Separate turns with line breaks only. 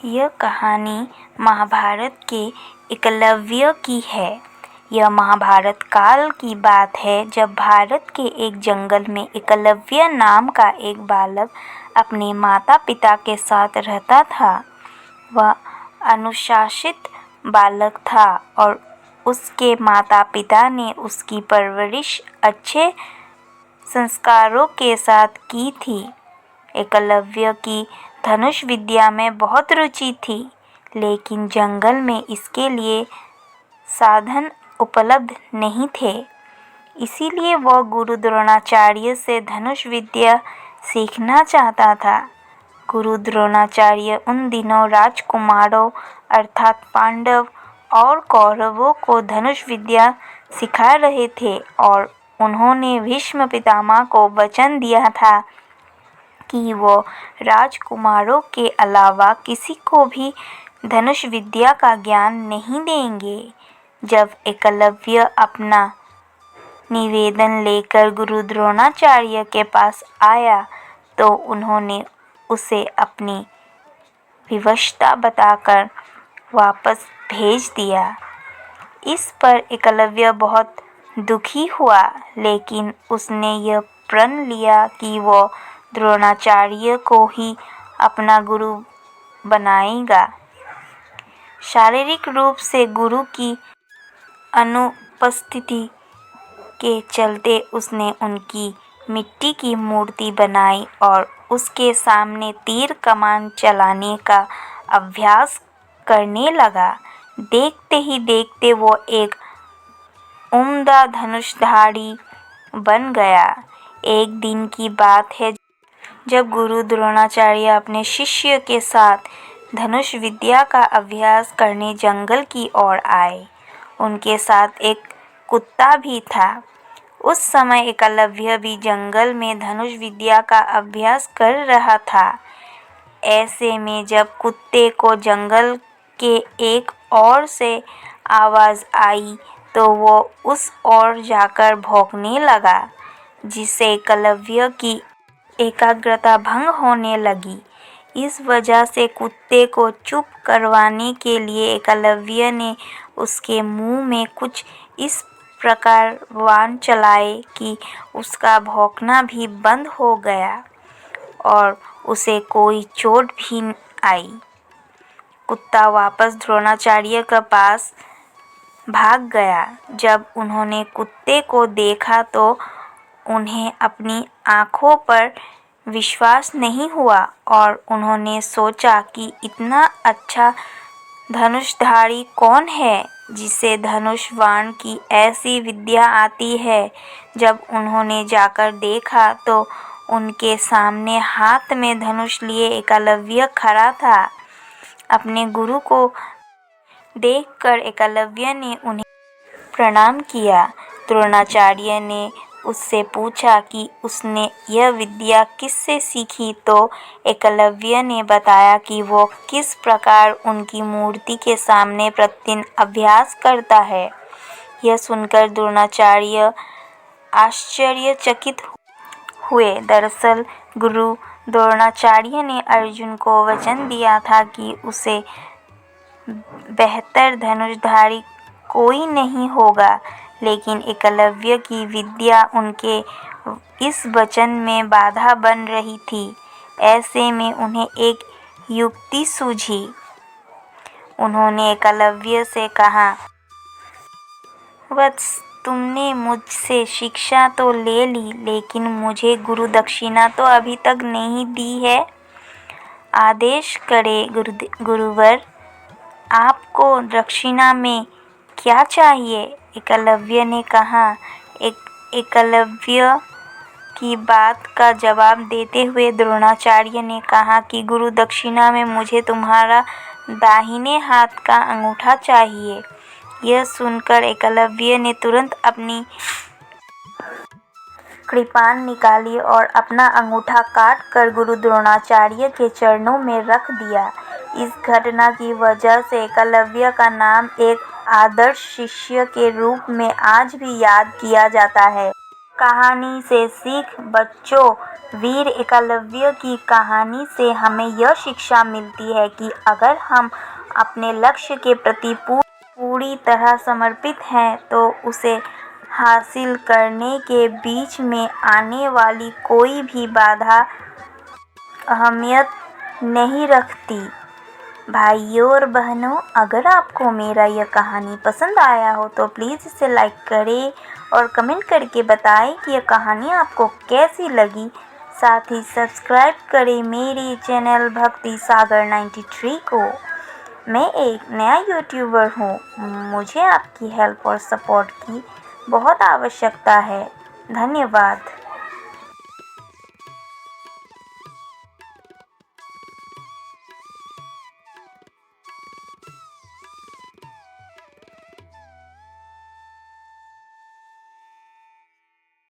यह कहानी महाभारत के एकलव्य की है। यह महाभारत काल की बात है जब भारत के एक जंगल में एकलव्य नाम का एक बालक अपने माता पिता के साथ रहता था। वह अनुशासित बालक था और उसके माता पिता ने उसकी परवरिश अच्छे संस्कारों के साथ की थी। एकलव्य की धनुष विद्या में बहुत रुचि थी, लेकिन जंगल में इसके लिए साधन उपलब्ध नहीं थे। इसीलिए वह गुरु द्रोणाचार्य से धनुष विद्या सीखना चाहता था। गुरु द्रोणाचार्य उन दिनों राजकुमारों अर्थात पांडव और कौरवों को धनुष विद्या सिखा रहे थे और उन्होंने भीष्म पितामह को वचन दिया था कि वो राजकुमारों के अलावा किसी को भी धनुष विद्या का ज्ञान नहीं देंगे। जब एकलव्य अपना निवेदन लेकर गुरु द्रोणाचार्य के पास आया तो उन्होंने उसे अपनी विवशता बताकर वापस भेज दिया। इस पर एकलव्य बहुत दुखी हुआ, लेकिन उसने यह प्रण लिया कि वो द्रोणाचार्य को ही अपना गुरु बनाएगा। शारीरिक रूप से गुरु की अनुपस्थिति के चलते उसने उनकी मिट्टी की मूर्ति बनाई और उसके सामने तीर कमान चलाने का अभ्यास करने लगा। देखते ही देखते वो एक उम्दा धनुषधारी बन गया। एक दिन की बात है जब गुरु द्रोणाचार्य अपने शिष्य के साथ धनुष विद्या का अभ्यास करने जंगल की ओर आए। उनके साथ एक कुत्ता भी था। उस समय एकलव्य भी जंगल में धनुष विद्या का अभ्यास कर रहा था। ऐसे में जब कुत्ते को जंगल के एक ओर से आवाज आई तो वो उस ओर जाकर भौंकने लगा, जिससे एकलव्य की एकाग्रता भंग होने लगी। इस वजह से कुत्ते को चुप करवाने के लिए एकलव्य ने उसके मुंह में कुछ इस प्रकार बाण चलाए कि उसका भौंकना भी बंद हो गया और उसे कोई चोट भी आई। कुत्ता वापस द्रोणाचार्य के पास भाग गया। जब उन्होंने कुत्ते को देखा तो उन्हें अपनी आंखों पर विश्वास नहीं हुआ और उन्होंने सोचा कि इतना अच्छा धनुषधारी कौन है जिसे धनुष बाण की ऐसी विद्या आती है। जब उन्होंने जाकर देखा तो उनके सामने हाथ में धनुष लिए एकलव्य खड़ा था। अपने गुरु को देखकर एकलव्य ने उन्हें प्रणाम किया। द्रोणाचार्य ने उससे पूछा कि उसने यह विद्या किससे सीखी तो एकलव्य ने बताया कि वो किस प्रकार उनकी मूर्ति के सामने प्रतिदिन अभ्यास करता है। यह सुनकर द्रोणाचार्य आश्चर्यचकित हुए। दरअसल गुरु द्रोणाचार्य ने अर्जुन को वचन दिया था कि उसे बेहतर धनुषधारी कोई नहीं होगा, लेकिन एकलव्य की विद्या उनके इस वचन में बाधा बन रही थी। ऐसे में उन्हें एक युक्ति सूझी। उन्होंने एकलव्य से कहा, वत्स, तुमने मुझसे शिक्षा तो ले ली, लेकिन मुझे गुरु दक्षिणा तो अभी तक नहीं दी है। आदेश करें गुरुवर, आपको दक्षिणा में क्या चाहिए? एकलव्य ने कहा। एकलव्य की बात का जवाब देते हुए द्रोणाचार्य ने कहा कि गुरु दक्षिणा में मुझे तुम्हारा दाहिने हाथ का अंगूठा चाहिए। यह सुनकर एकलव्य ने तुरंत अपनी कृपाण निकाली और अपना अंगूठा काट कर गुरु द्रोणाचार्य के चरणों में रख दिया। इस घटना की वजह से एकलव्य का नाम एक आदर्श शिष्य के रूप में आज भी याद किया जाता है। कहानी से सीख बच्चों, वीर एकलव्य की कहानी से हमें यह शिक्षा मिलती है कि अगर हम अपने लक्ष्य के प्रति पूरी तरह समर्पित हैं तो उसे हासिल करने के बीच में आने वाली कोई भी बाधा अहमियत नहीं रखती। भाइयों और बहनों, अगर आपको मेरा यह कहानी पसंद आया हो तो प्लीज़ इसे लाइक करें और कमेंट करके बताएं कि यह कहानी आपको कैसी लगी। साथ ही सब्सक्राइब करें मेरे चैनल भक्ति सागर 93 को। मैं एक नया यूट्यूबर हूँ, मुझे आपकी हेल्प और सपोर्ट की बहुत आवश्यकता है। धन्यवाद।